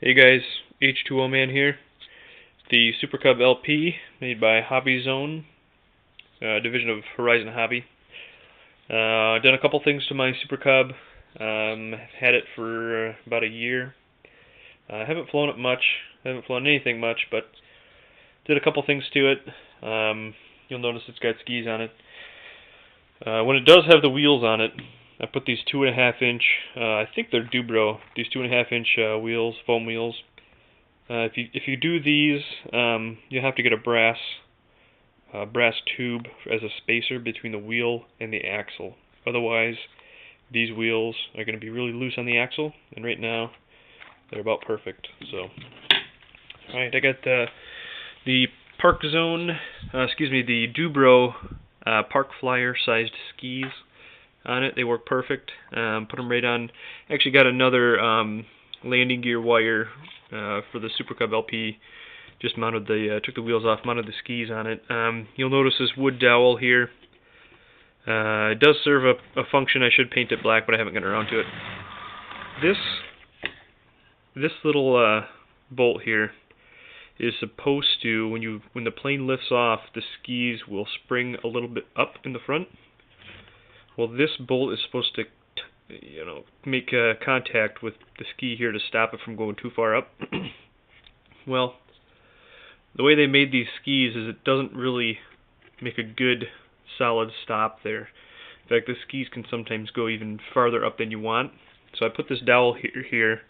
Hey guys, H2O Man here. The Super Cub LP made by Hobby Zone, division of Horizon Hobby. Done a couple things to my Super Cub. Had it for about a year. Haven't flown it much, haven't flown anything much, but did a couple things to it. You'll notice it's got skis on it. When it does have the wheels on it, I put these 2.5 inch, I think they're Dubro, these 2.5 inch wheels, foam wheels. If you do these, you have to get a brass tube as a spacer between the wheel and the axle. Otherwise, these wheels are going to be really loose on the axle, and right now they're about perfect. So, all right, I got the Park Zone, the Dubro Park Flyer sized skis on it. They work perfect. Put them right on. Actually got another landing gear wire for the Super Cub LP. Just mounted took the wheels off, mounted the skis on it. You'll notice this wood dowel here. It does serve a function. I should paint it black, but I haven't gotten around to it. This little bolt here is supposed to, when the plane lifts off, the skis will spring a little bit up in the front. Well, this bolt is supposed to, make contact with the ski here to stop it from going too far up. Well, the way they made these skis is it doesn't really make a good solid stop there. In fact, the skis can sometimes go even farther up than you want. So I put this dowel here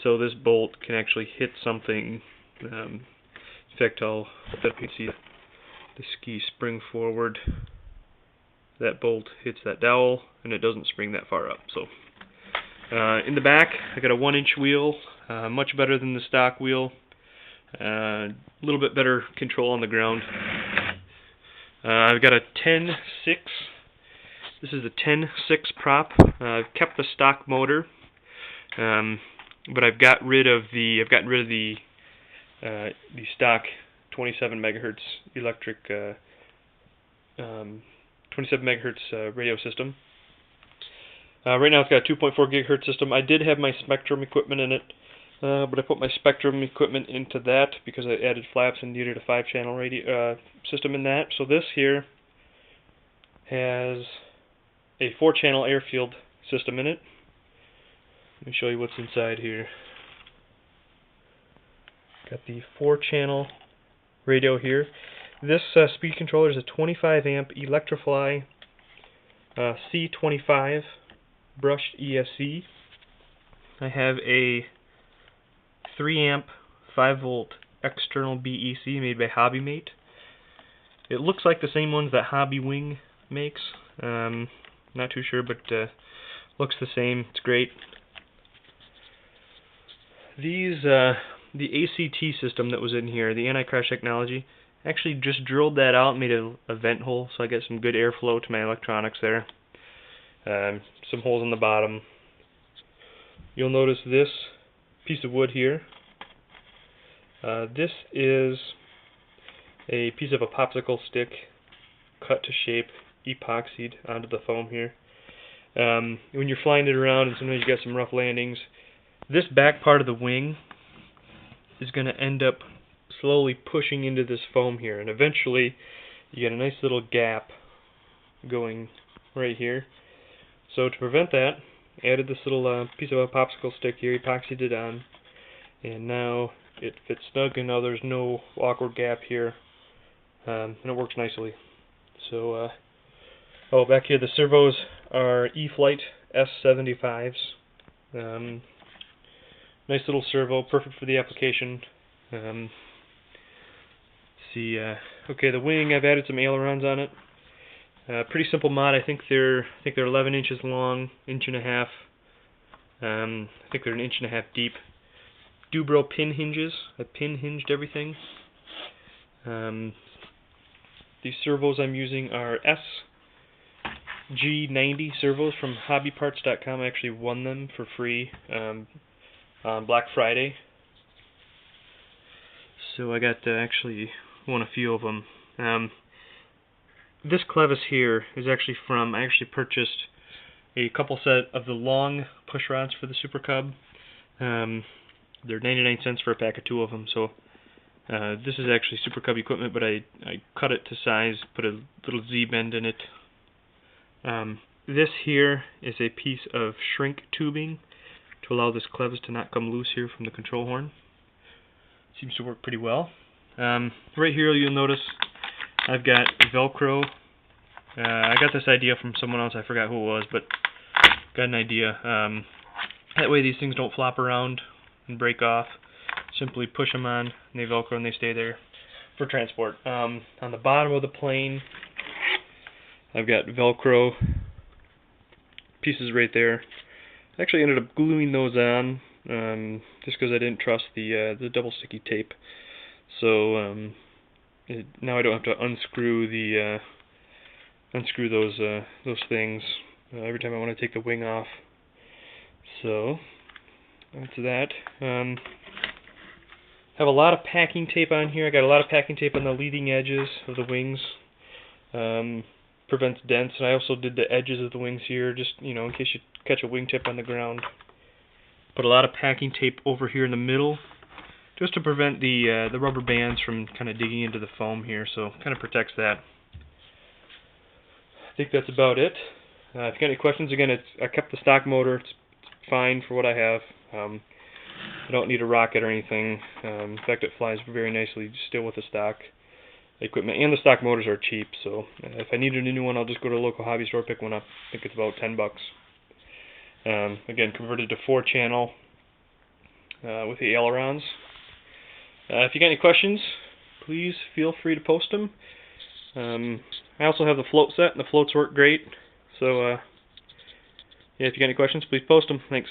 so this bolt can actually hit something. In fact, I'll let you see the ski spring forward. That bolt hits that dowel, and it doesn't spring that far up. So, in the back, I got a 1-inch wheel, much better than the stock wheel. A little bit better control on the ground. I've got a 10.6. This is a 10.6 prop. I've kept the stock motor, but I've gotten rid of the stock 27 megahertz electric 27 megahertz radio system. Right now it's got a 2.4 gigahertz system. I did have my Spectrum equipment in it, but I put my Spectrum equipment into that because I added flaps and needed a 5-channel radio system in that. So this here has a 4-channel airfield system in it. Let me show you what's inside here. Got the 4-channel radio here. This speed controller is a 25 amp Electrify C25 brushed ESC. I have a 3 amp 5 volt external BEC made by HobbyMate. It looks like the same ones that Hobby Wing makes. Not too sure, but looks the same. It's great. These the ACT system that was in here, the anti-crash technology, actually just drilled that out and made a vent hole, so I get some good airflow to my electronics there. Some holes in the bottom. You'll notice this piece of wood here. This is a piece of a popsicle stick cut to shape, epoxied onto the foam here. When you're flying it around and sometimes you got some rough landings, this back part of the wing is going to end up slowly pushing into this foam here, and eventually you get a nice little gap going right here. So to prevent that, added this little piece of a popsicle stick here, epoxied it on, and now it fits snug, and now there's no awkward gap here, and it works nicely. So, back here the servos are E-Flight S75s. Nice little servo, perfect for the application. Okay, the wing, I've added some ailerons on it. Pretty simple mod. I think they're 11 inches long, 1.5 inches. I think they're 1.5 inches deep. Dubro pin hinges. I pin hinged everything. These servos I'm using are SG90 servos from hobbyparts.com. I actually won them for free on Black Friday. So I got to actually won a few of them. This clevis here is actually I actually purchased a couple set of the long push rods for the Super Cub. They're 99 cents for a pack of 2 of them. So this is actually Super Cub equipment, but I cut it to size, put a little Z-bend in it. This here is a piece of shrink tubing to allow this clevis to not come loose here from the control horn. Seems to work pretty well. Right here you'll notice I've got Velcro. I got this idea from someone else, I forgot who it was, but got an idea. That way these things don't flop around and break off. Simply push them on, and they Velcro and they stay there for transport. On the bottom of the plane, I've got Velcro pieces right there. I actually ended up gluing those on just because I didn't trust the double sticky tape. So now I don't have to unscrew those things every time I want to take the wing off. So that's that. Have a lot of packing tape on here. I got a lot of packing tape on the leading edges of the wings. Prevents dents, and I also did the edges of the wings here, just in case you catch a wingtip on the ground. Put a lot of packing tape over here in the middle, just to prevent the rubber bands from kind of digging into the foam here. So kind of protects that. I think that's about it. If you got any questions, again, I kept the stock motor. It's fine for what I have. I don't need a rocket or anything. In fact, it flies very nicely still with the stock equipment, and the stock motors are cheap, so if I needed a new one, I'll just go to a local hobby store, pick one up. I think it's about $10. Again, converted to 4-channel with the ailerons. If you got any questions, please feel free to post them. I also have the float set, and the floats work great, so yeah, if you got any questions, please post them. Thanks.